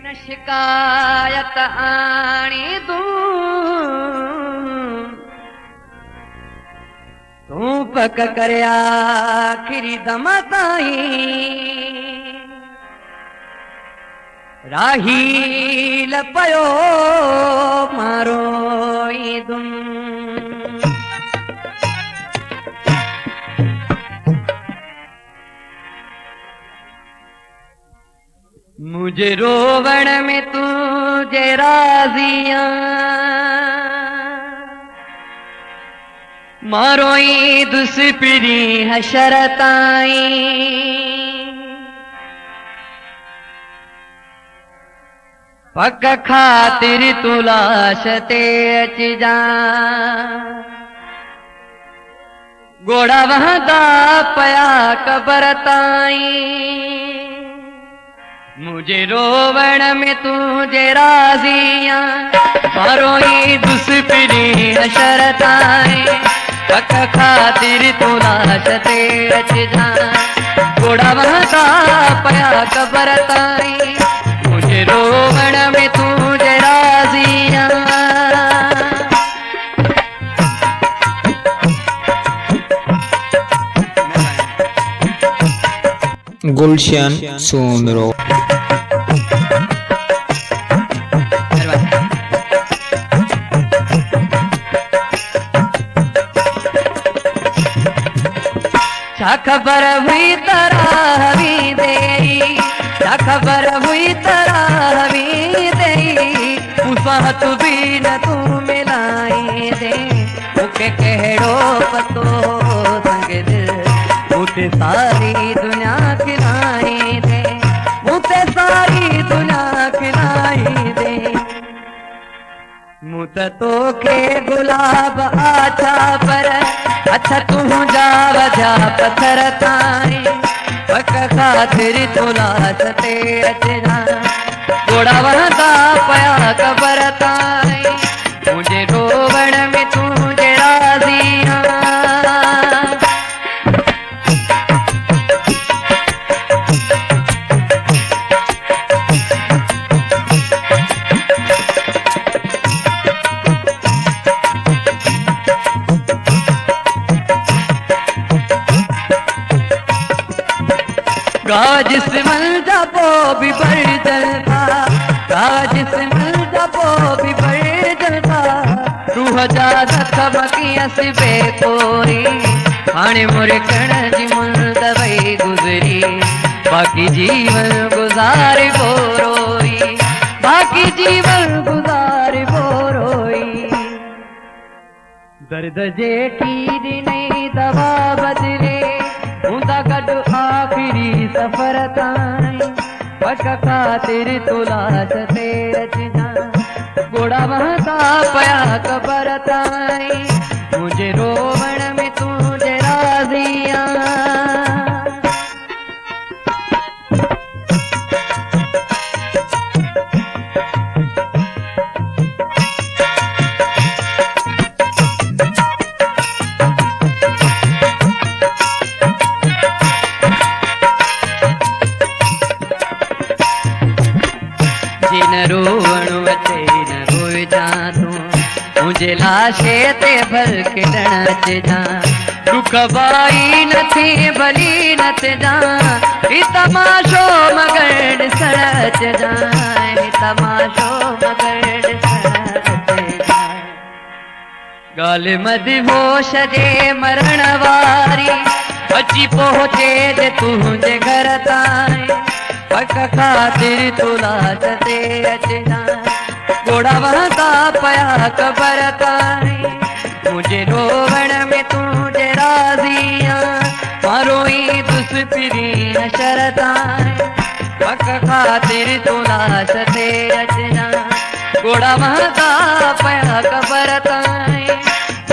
न शिकायत आणी तू पक करे आखिरी दम ताईं राही लपयो मारो ईदुम मुझे रोवण में तुझे राजिया मारो ईद दुसपिरी हशरताई पक खातिर तुलाश ते अच जा गोड़ा वहदा पया कबर ताई मुझे रोवण में तुझे राजिया मारो ई दुसपिरी हशरताई पक खातिर तुलाश ते अच जा गोड़ा वहदा पया कबर ताई मुझे रोवण में तुझे राजिया गुलशन सोमरो खबर हुई तरावी दे खबर हुई तरावी दे उसात भी न तू मिलाई दे मुखे कहो पतो संग दिल मुझे सारी दुनिया खिलाई दे मुझे सारी दुनिया खिलाई दे मुत तो के गुलाब आछा पर अच्छा तू जा वजा पत्थर ताई पक खातिर तुलाश ते अचना गोड़ा वहदा पया कबर ताई मुझे रोवण में तुझे राजिया गाज से मल जापो भी बढ़ जलता गाज से मल जापो भी बढ़ जलता रूह जादा खमकी असबे कोरी हाणे मोरे कण जी मुल दवाई गुजरी बाकी जीवन गुजारे बोरोई बाकी जीवन गुजारे बोरोई दर्द जेठी नहीं दवा बदले उनका गड आखिरी सफर ताई पक खातिर तुलाश ते अचना गोड़ा वहदा पया कबर ताई मुझे रोवण में तुझे राजिया रोवण वचे न रोई जा तू मुझे लाशे ते भर के डच जा दुख बाई नथी भली नथ जा ही तमाशो मगड़ सड़च जा ही तमाशो मगड़ सड़च जा गाल मद होश जे मरण वारी अची पहुंचे जे तुझे घर ताई पक खातिर तुलाश ते अचना गोड़ा वहदा पया कबर ताई मुझे रोवण में तुझे राजिया मारो ई दुसपिरी हशरताई पक खातिर तुलाश ते अचना गोड़ा वहदा पया कबर ताई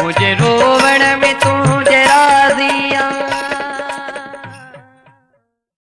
मुझे रोवण में तू